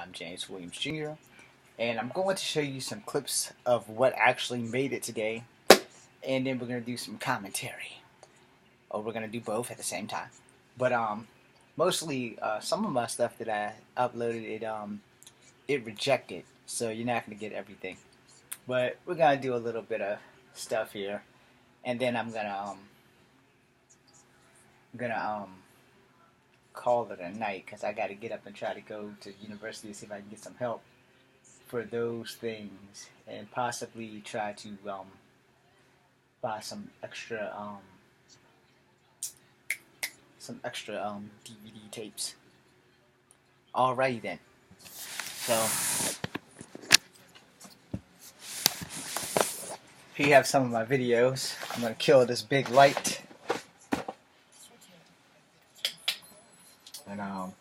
I'm James Williams Jr. and I'm going to show you some clips of what actually made it today, and then we're going to do some commentary. Or we're going to do both at the same time. But mostly some of my stuff that I uploaded, it rejected, so you're not going to get everything. But we're going to do a little bit of stuff here, and then I'm going to call it a night because I got to get up and try to go to university to see if I can get some help for those things, and possibly try to buy some extra DVD tapes. Alrighty then. So here you have some of my videos. I'm gonna kill this big light. And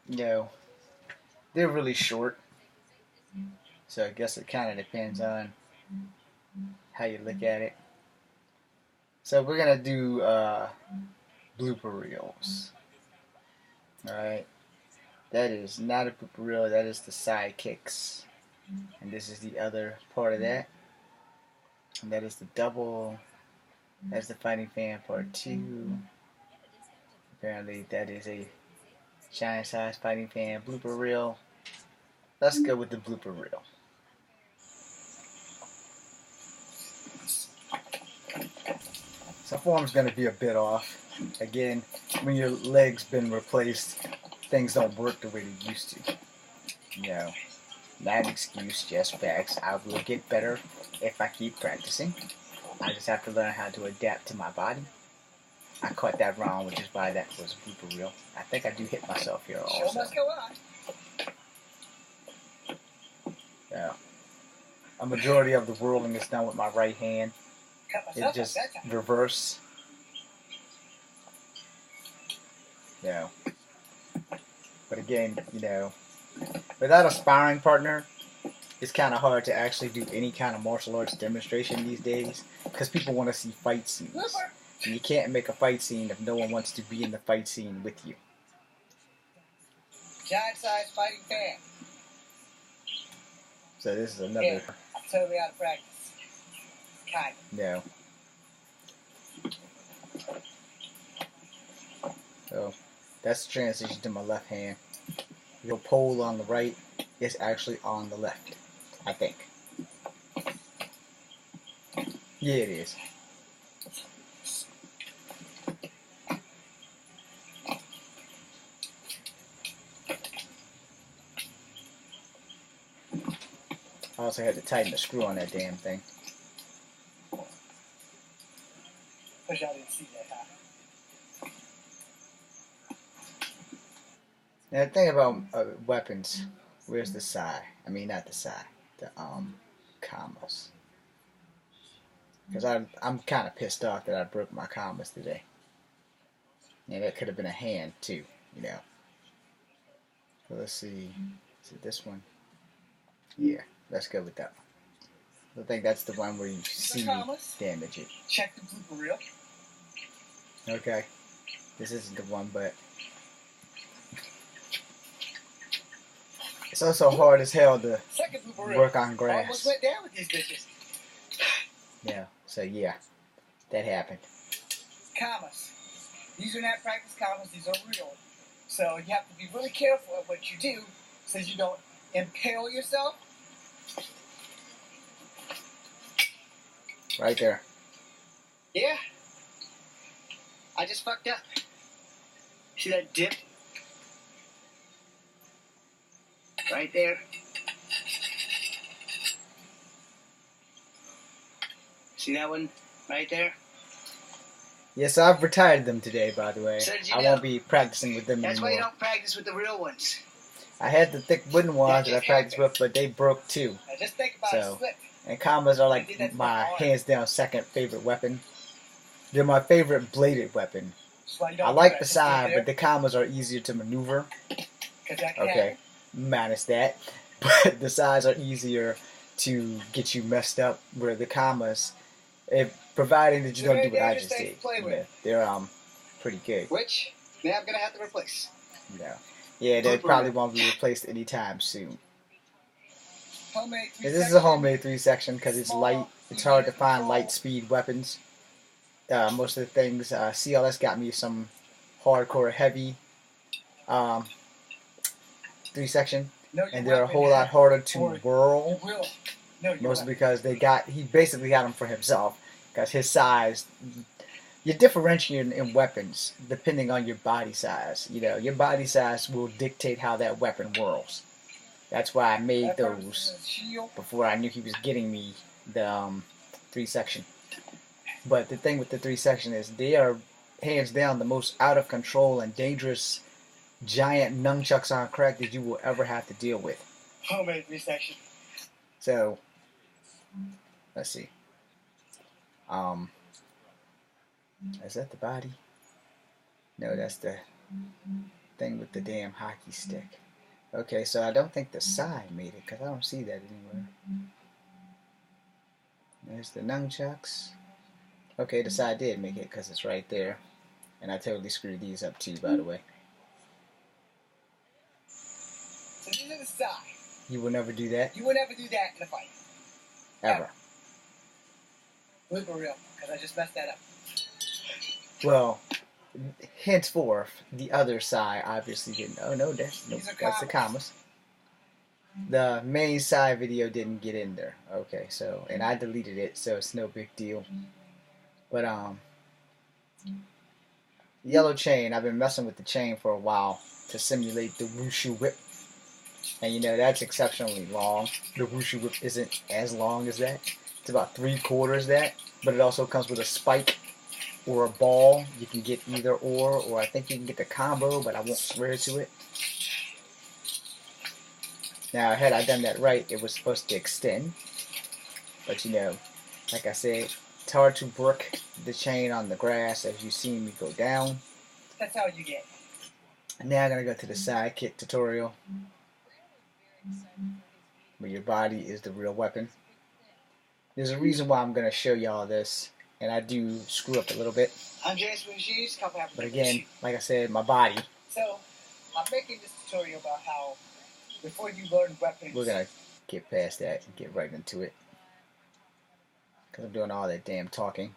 you know, they're really short, so I guess it kind of depends on how you look at it. So we're gonna do blooper reels. Alright, that is not a blooper reel, that is the sidekicks, and this is the other part of that, and that is the double. That's the Fighting Fan Part 2. Apparently that is a giant size Fighting Fan blooper reel. Let's go with the blooper reel. So form's going to be a bit off. Again, when your leg's been replaced, things don't work the way they used to. You know, not an excuse, just facts. I will get better if I keep practicing. I just have to learn how to adapt to my body. I caught that wrong, which is why that was a blooper reel. I think I do hit myself here also. Show must go on. Yeah. A majority of the whirling is done with my right hand. It just reverse. Yeah. But again, you know, without a sparring partner, it's kind of hard to actually do any kind of martial arts demonstration these days because people want to see fight scenes. And you can't make a fight scene if no one wants to be in the fight scene with you. Giant size Fighting Fan. So this is another. Yeah, I'm totally out of practice. Kind of. No. So that's the transition to my left hand. Your pole on the right is actually on the left, I think. Yeah, it is. I also had to tighten the screw on that damn thing. Wish I didn't see that happen. Now the thing about weapons, where's the side? I mean, not the side, the commas. Because I'm kind of pissed off that I broke my commas today. And that could have been a hand too, you know. So let's see. Is it this one? Yeah. Let's go with that one. I think that's the one where you see damage it. Check the blooper reel. Okay. This isn't the one, but it's also hard as hell to work on grass. Almost went down with these bitches. Yeah. So yeah, that happened. Commas. These are not practice commas. These are real. So you have to be really careful of what you do so you don't impale yourself. Right there. Yeah. I just fucked up. See that dip? Right there. See that one right there? Yes, I've retired them today, by the way. So I won't be practicing with them That's anymore. why you don't practice with the real ones. I had the thick wooden ones that I practiced with, but they broke too. Now just think about a slip. And commas are like my hands down second favorite weapon. They're my favorite bladed weapon. I like the side, but the commas are easier to maneuver. Okay, minus that. But the sides are easier to get you messed up, where the commas, providing that you don't do what I just did, they're pretty good. Which now I'm gonna have to replace. Yeah. Yeah, they Blooper probably Reel. won't be replaced anytime soon. Homemade This is a homemade 3-section because it's light. It's hard to find light speed weapons. Most of the things, CLS got me some hardcore heavy um, 3-section, and they're a whole lot harder to whirl. Mostly because he basically got them for himself because his size. You differentiate in weapons depending on your body size. You know, your body size will dictate how that weapon whirls. That's why I made those before I knew he was getting me the 3-section. But the thing with the 3-section is they are hands down the most out of control and dangerous giant nunchucks on crack that you will ever have to deal with. Homemade 3-section. So, let's see. Is that the body? No, that's the thing with the damn hockey stick. Okay, so I don't think the side made it because I don't see that anywhere. There's the nunchucks. Okay, the side did make it because it's right there. And I totally screwed these up too, by the way. So these are the side. You will never do that? You will never do that in a fight. Ever. Blooper Reel, because I just messed that up. Well, henceforth, the other side obviously didn't. Oh no, that's the commas. The main side video didn't get in there. Okay, so and I deleted it, so it's no big deal. But yellow chain. I've been messing with the chain for a while to simulate the wushu whip, and you know that's exceptionally long. The wushu whip isn't as long as that. It's about 3/4 that, but it also comes with a spike or a ball. You can get either or I think you can get the combo, but I won't swear to it. Now, had I done that right, it was supposed to extend. But, you know, like I said, it's hard to work the chain on the grass as you see me go down. That's how you get. Now I'm going to go to the sidekick tutorial, where your body is the real weapon. There's a reason why I'm going to show y'all this, and I do screw up a little bit. But again, like I said, my body. So, I'm making this tutorial about how, before you learn weapons... We're going to get past that and get right into it. Because I'm doing all that damn talking,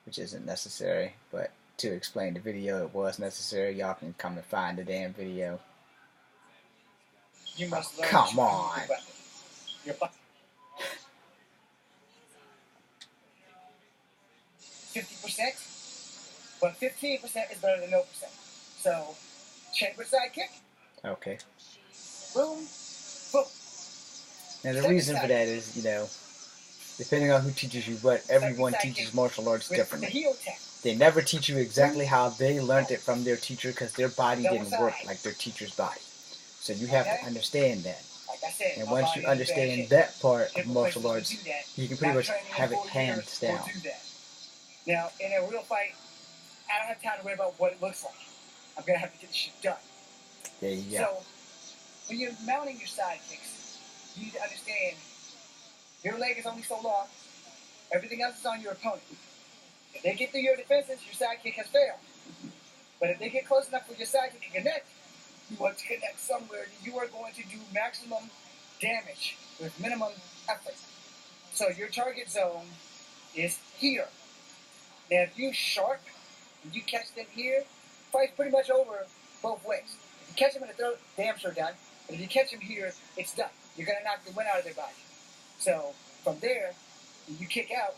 which isn't necessary. But to explain the video, it was necessary. Y'all can come and find the damn video. You must learn come on. 50%, but 15% is better than no percent. So, chamber sidekick. Okay. Boom, boom. Now the reason for that is, you know, depending on who teaches you what, everyone teaches martial arts differently. They never teach you exactly how they learned it from their teacher because their body didn't work like their teacher's body. So you have to understand that. And once you understand that part of martial arts, you can pretty much have it hands down. Now, in a real fight, I don't have time to worry about what it looks like. I'm going to have to get this shit done. There you go. So, when you're mounting your sidekicks, you need to understand your leg is only so long. Everything else is on your opponent. If they get through your defenses, your sidekick has failed. But if they get close enough for your sidekick to connect, you want to connect somewhere that you are going to do maximum damage with minimum effort. So your target zone is here. Now, if you sharp and you catch them here, fight's pretty much over both ways. If you catch them in the throat, damn sure done. But if you catch them here, it's done. You're going to knock the wind out of their body. So, from there, when you kick out,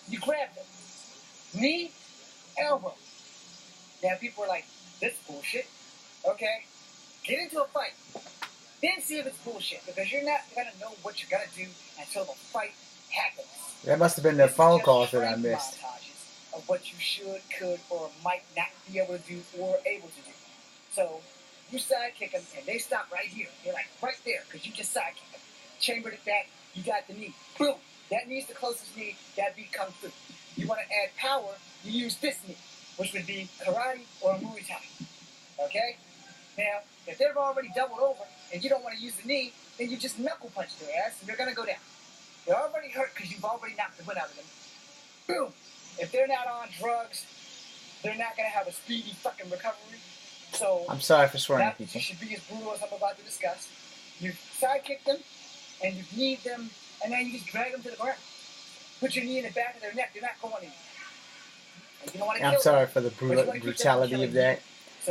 you grab them. Knee, elbow. Now, people are like, this is bullshit. Okay, get into a fight. Then see if it's bullshit. Because you're not going to know what you're going to do until the fight happens. That must have been the phone calls that I missed. Of what you should, could, or might not be able to do or able to do. So, you sidekick them, and they stop right here. They're like right there, because you just sidekick them. Chambered at that, you got the knee. Boom! That knee's the closest knee, that beat Kung Fu. You want to add power, you use this knee, which would be karate or Muay Thai. Okay? Now, if they've already doubled over, and you don't want to use the knee, then you just knuckle punch their ass, and they're going to go down. They're already hurt, because you've already knocked the wind out of them. Boom! If they're not on drugs, they're not going to have a speedy fucking recovery. So I'm sorry for swearing at you people. should be as brutal as I'm about to discuss. You sidekick them, and you knee them, and then you just drag them to the ground. Put your knee in the back of their neck. They're not going anywhere. You don't want to I'm kill sorry them, for the but you want to keep them from brutality killing of that. you.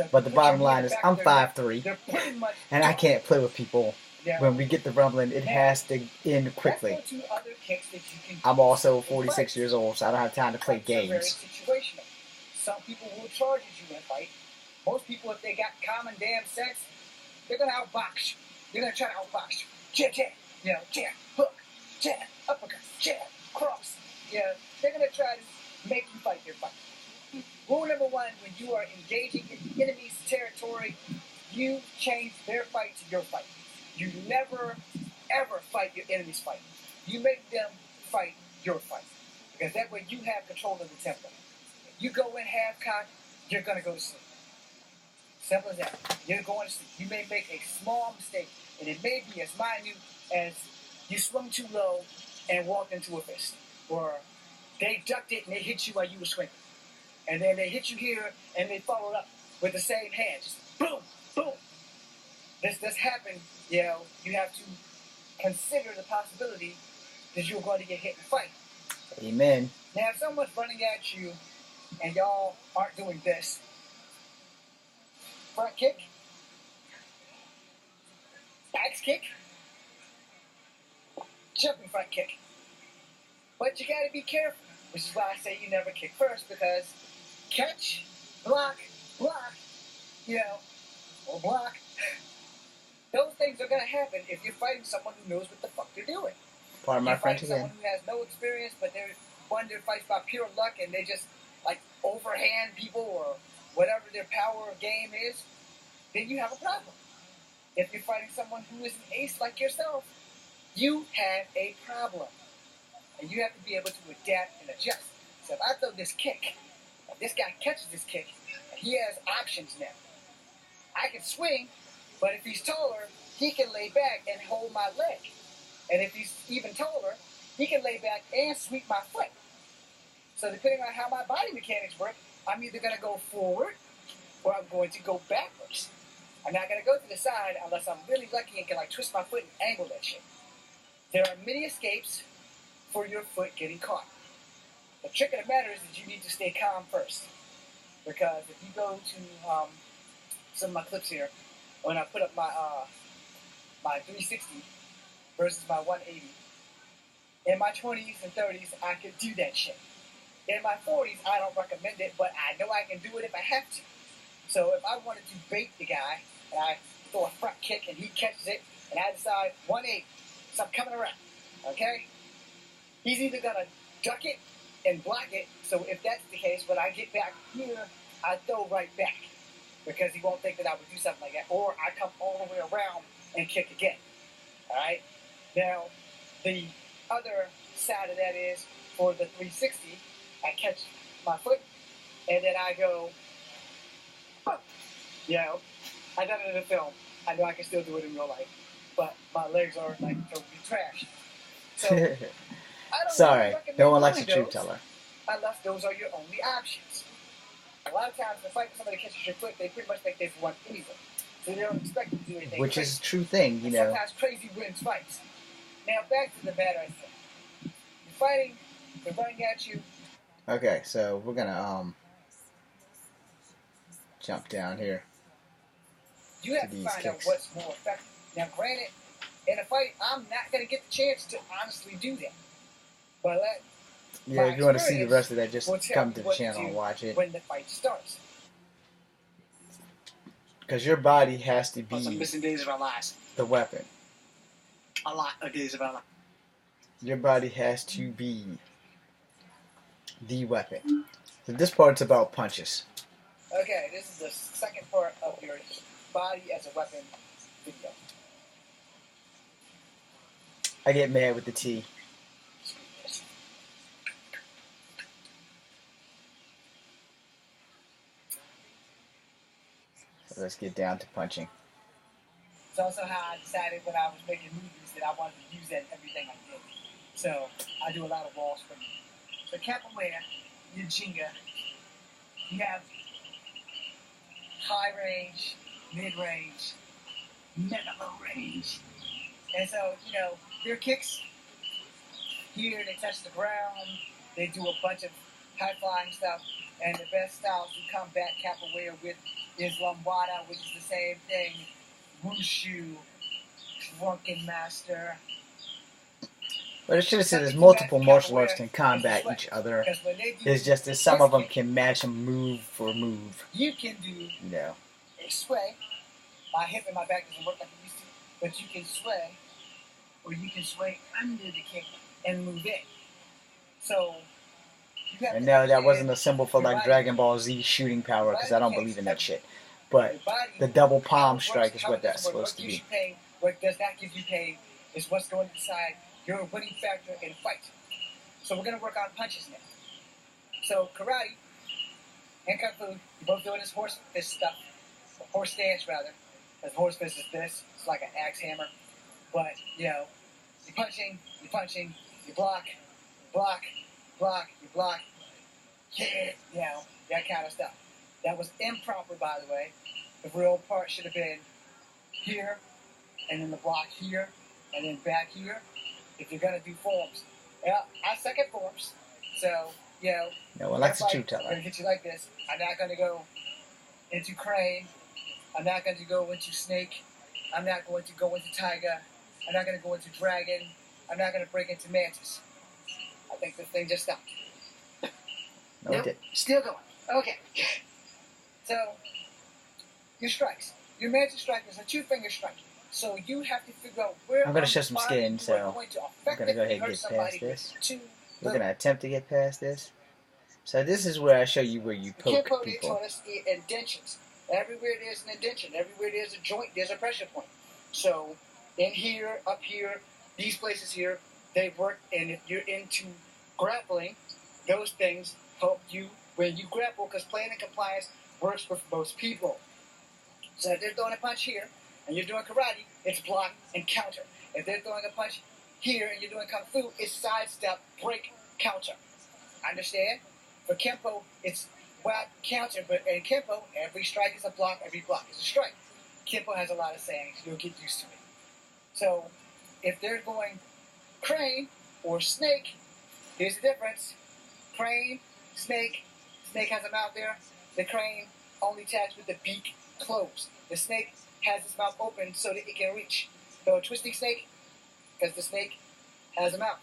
So But the put your bottom knee in line the is back I'm of their neck. 5'3", They're pretty much and I done. can't play with people. Yeah. When we get the rumbling, it has to end quickly. Let's go to other kicks that you can I'm use also in 46 fights. years old, so I don't have time to play Fights are very games. situational. Some people will charge at you in a fight. Most people, if they got common damn sense, they're gonna outbox you. They're gonna try to outbox you. Jab, jab, jab, hook, jab, uppercut, jab, cross. They're gonna try to make you fight their fight. Rule number one: when you are engaging in enemy's territory, you change their fight to your fight. You never, ever fight your enemy's fight. You make them fight your fight. Because that way you have control of the tempo. If you go in half-cocked, you're going to go to sleep. Simple as that. You're going to sleep. You may make a small mistake, and it may be as minute as you swung too low and walked into a fist. Or they ducked it and they hit you while you were swinging. And then they hit you here and they followed up with the same hand. Just boom, boom. This happened, you have to consider the possibility that you're going to get hit in a fight. Amen. Now, if someone's running at you and y'all aren't doing this, front kick, axe kick, jumping front kick. But you got to be careful, which is why I say you never kick first, because catch, block, or block. Those things are going to happen if you're fighting someone who knows what the fuck they're doing. Pardon my French Someone again. who has no experience, but they're one that fights by pure luck and they just like overhand people or whatever their power of game is, then you have a problem. If you're fighting someone who is an ace like yourself, you have a problem. And you have to be able to adapt and adjust. So if I throw this kick, and this guy catches this kick, and he has options now. I can swing, but if he's taller, he can lay back and hold my leg. And if he's even taller, he can lay back and sweep my foot. So depending on how my body mechanics work, I'm either going to go forward or I'm going to go backwards. I'm not going to go to the side unless I'm really lucky and can like twist my foot and angle that shit. There are many escapes for your foot getting caught. The trick of the matter is that you need to stay calm first. Because if you go to some of my clips here, when I put up my 360 versus my 180, in my 20s and 30s, I could do that shit. In my 40s, I don't recommend it, but I know I can do it if I have to. So if I wanted to bait the guy, and I throw a front kick and he catches it, and I decide 180, so I'm coming around, okay? He's either going to duck it and block it, so if that's the case, when I get back here, I throw right back, because he won't think that I would do something like that, or I come all the way around and kick again, all right? Now, the other side of that is, for the 360, I catch my foot, and then I go, oh. I done it in the film. I know I can still do it in real life, but my legs are like totally trash. So, I don't Sorry, really recommend no one likes a doing truth those teller. unless those are your only options. A lot of times, in a fight, when somebody catches your foot, they pretty much think they've won anything. So they don't expect you to do anything Which crazy. is a true thing, you know. Sometimes crazy wins fights. Now, back to the matter at hand. You're fighting, they're running at you. Okay, so we're gonna jump down here. You have to find out what's more effective. Now, granted, in a fight, I'm not going to get the chance to honestly do that. But Yeah, if you want to see the rest of that, just come to the channel and watch it. When the fight starts. Because your body has to be Some missing days of our lives. the weapon. A lot of days of our lives. Your body has to be the weapon. So this part's about punches. Okay, this is the second part of your body as a weapon video. I get mad with the T. So let's get down to punching. It's also how I decided when I was making movies that I wanted to use that in everything I did. So I do a lot of wall sprinting. So capoeira, your Jenga, you have high range, mid range, mega low range. And so, you know, their kicks here, they touch the ground, they do a bunch of high flying stuff, and the best styles to combat capoeira with is lambada, which is the same thing, wushu, drunken master. But it should have said there's multiple martial arts can combat each other. It's just that some of them can match them move for move. You can do a sway. My hip and my back doesn't work like it used to, but you can sway, or you can sway under the kick and move in. So, you have and no, that wasn't a symbol for like Dragon Ball Z shooting power, because I don't believe in that shit. But the double palm strike is what that's supposed to be. What does not give you pain is what's going to decide your winning factor in a fight. So we're going to work on punches now. So karate and kung fu, you're both doing this horse fist stuff, horse stance rather, because horse fist is this. It's like an axe hammer. But, you know, you're punching, you block, you block, hit, you know, that kind of stuff. That was improper, by the way. The real part should have been here, and then the block here, and then back here. If you're going to do forms. Well, I suck at forms. So, you know. No one likes the truth teller. I'm going to get you like this. I'm not going to go into crane. I'm not going to go into snake. I'm not going to go into tiger. I'm not going to go into dragon. I'm not going to break into mantis. I think this thing just stopped. No, it didn't. Still going. Okay. So, your strikes. Your mantis strike is a two-finger strike. So you have to figure out where I'm going to show some skin, so I'm going to go ahead and get past this. We're going to attempt to get past this. So this is where I show you where you poke people. They taught us the indentions. Everywhere there's an indention. Everywhere there's a joint, there's a pressure point. So in here, up here, these places here, they work, and if you're into grappling, those things help you when you grapple, because plan and compliance works for most people. So if they're throwing a punch here, and you're doing karate, it's block and counter. If they're throwing a punch here and you're doing kung fu, it's sidestep, break, counter. Understand? For kempo, it's whack, counter. But in kempo, every strike is a block, every block is a strike. Kempo has a lot of sayings. You'll get used to it. So if they're going crane or snake, here's the difference. Crane, snake has a mouth there. The crane only attached with the beak closed. The snake has its mouth open so that it can reach. So a twisting snake, because the snake has a mouth.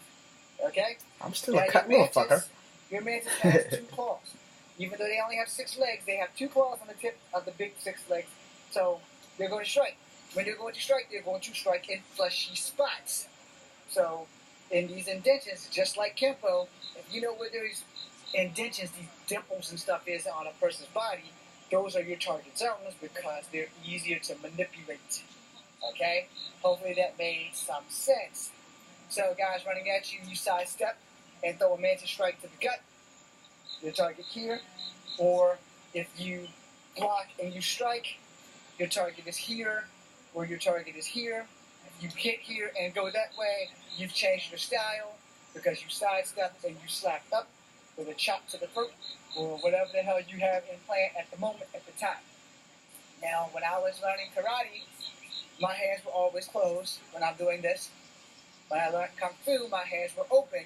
Okay? I'm still a cut little fucker. Your mantis has 2 claws. Even though they only have 6 legs, they have 2 claws on the tip of the big 6 legs. So they're going to strike. When they're going to strike in fleshy spots. So in these indentions, just like kempo, if you know where these indentions, these dimples and stuff is on a person's body, those are your target zones because they're easier to manipulate. Okay? Hopefully that made some sense. So guys running at you, you sidestep and throw a mantis strike to the gut. Your target here. Or if you block and you strike, your target is here, or your target is here. If you hit here and go that way, you've changed your style because you sidestepped and you slapped up with a chop to the throat, or whatever the hell you have in plan at the moment, at the time. Now, when I was learning karate, my hands were always closed when I'm doing this. When I learned kung fu, my hands were open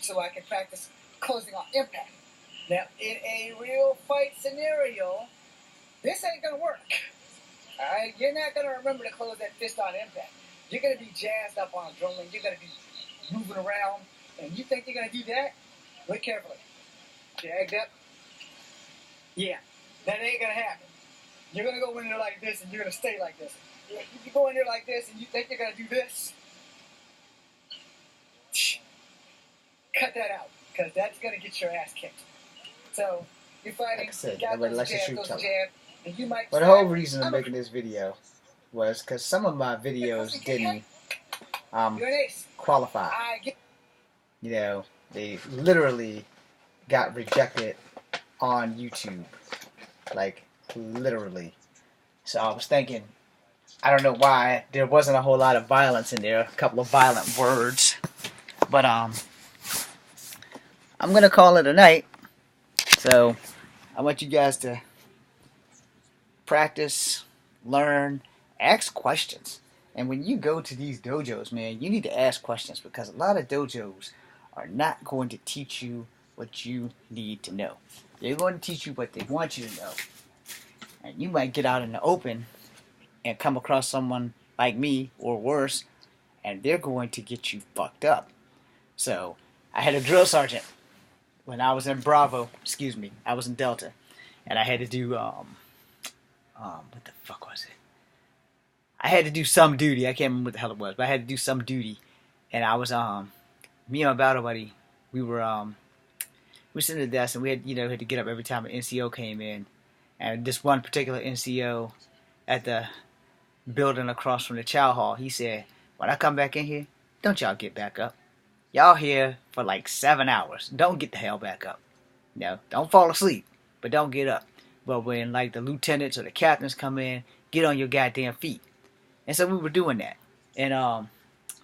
so I could practice closing on impact. Now, in a real fight scenario, this ain't gonna work. Alright? You're not gonna remember to close that fist on impact. You're gonna be jazzed up on adrenaline. You're gonna be moving around, and you think you're gonna do that? Look carefully. Jagged up. Yeah, that ain't gonna happen. You're gonna go in there like this, and you're gonna stay like this. If you go in there like this, and you think you're gonna do this, cut that out, because that's gonna get your ass kicked. So you're fighting. Like I said, you got nobody those likes jabs, to shoot those jabs, and you might. But the whole reason I'm making this video was because some of my videos didn't qualify. You know, they literally got rejected on YouTube. Like, literally. So I was thinking, I don't know why, there wasn't a whole lot of violence in there, a couple of violent words. But, I'm going to call it a night. So, I want you guys to practice, learn, ask questions. And when you go to these dojos, man, you need to ask questions because a lot of dojos are not going to teach you what you need to know. They're going to teach you what they want you to know. And you might get out in the open and come across someone like me or worse, and they're going to get you fucked up. So, I had a drill sergeant when I was in Bravo, I was in Delta, and I had to do, what the fuck was it? I had to do some duty. I can't remember what the hell it was, but I had to do some duty, and I was, me and my battle buddy, we were sitting at the desk, and we had to get up every time an NCO came in, and this one particular NCO at the building across from the chow hall, he said, when I come back in here, don't y'all get back up. Y'all here for like 7 hours. Don't get the hell back up. No, don't fall asleep, but don't get up. But when like the lieutenants or the captains come in, get on your goddamn feet. And so we were doing that. And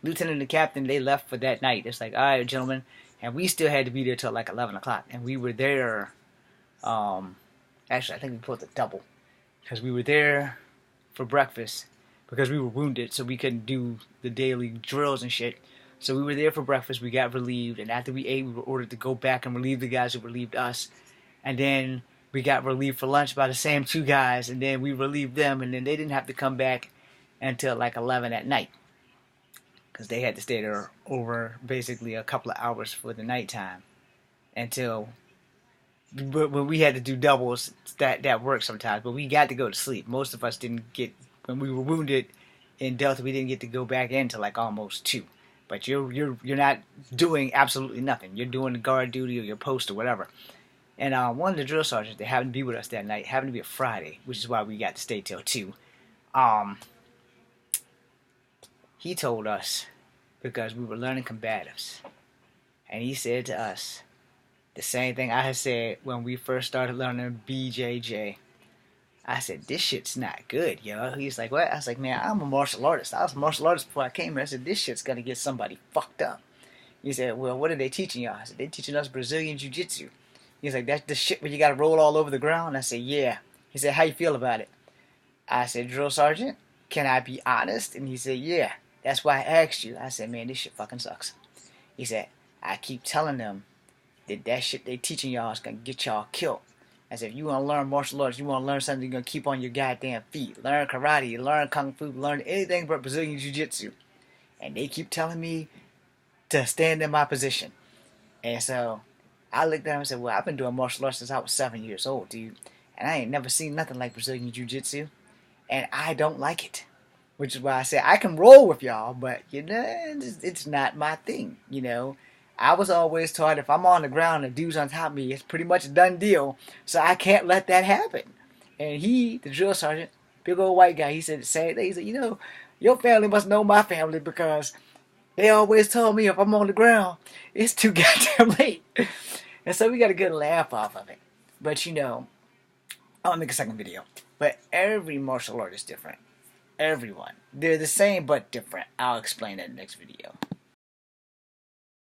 lieutenant and the captain, they left for that night. It's like, all right, gentlemen. And we still had to be there till like 11 o'clock. And we were there, actually, I think we pulled a double. Because we were there for breakfast. Because we were wounded, so we couldn't do the daily drills and shit. So we were there for breakfast, we got relieved, and after we ate, we were ordered to go back and relieve the guys who relieved us. And then we got relieved for lunch by the same two guys, and then we relieved them, and then they didn't have to come back until like 11 at night. Because they had to stay there over basically a couple of hours for the nighttime. But when we had to do doubles, that worked sometimes, but we got to go to sleep. Most of us didn't get, when we were wounded in Delta, we didn't get to go back in till like almost 2. But you're not doing absolutely nothing. You're doing the guard duty or your post or whatever. And one of the drill sergeants that happened to be with us that night happened to be a Friday, which is why we got to stay till 2. He told us, because we were learning combatives, and he said to us the same thing I had said when we first started learning BJJ. I said, this shit's not good, yo. He's like, what? I was like, man, I'm a martial artist. I was a martial artist before I came here. I said, this shit's gonna get somebody fucked up. He said, well, what are they teaching y'all? I said, they're teaching us Brazilian Jiu-Jitsu. He's like, that's the shit where you gotta roll all over the ground? I said, yeah. He said, how you feel about it? I said, drill sergeant, can I be honest? And he said, yeah. That's why I asked you. I said, man, this shit fucking sucks. He said, I keep telling them that shit they teaching y'all is gonna get y'all killed. I said, if you want to learn martial arts, you want to learn something you're going to keep on your goddamn feet. Learn karate, learn kung fu, learn anything but Brazilian jiu-jitsu. And they keep telling me to stand in my position. And so I looked at him and said, well, I've been doing martial arts since I was 7 years old, dude. And I ain't never seen nothing like Brazilian jiu-jitsu. And I don't like it. Which is why I said, I can roll with y'all, but, it's not my thing, I was always taught if I'm on the ground and the dude's on top of me, it's pretty much a done deal. So I can't let that happen. And he, the drill sergeant, big old white guy, he said the same thing. He said, your family must know my family because they always told me if I'm on the ground, it's too goddamn late. And so we got a good laugh off of it. But I'll make a second video. But every martial art is different. Everyone. They're the same but different. I'll explain that in the next video.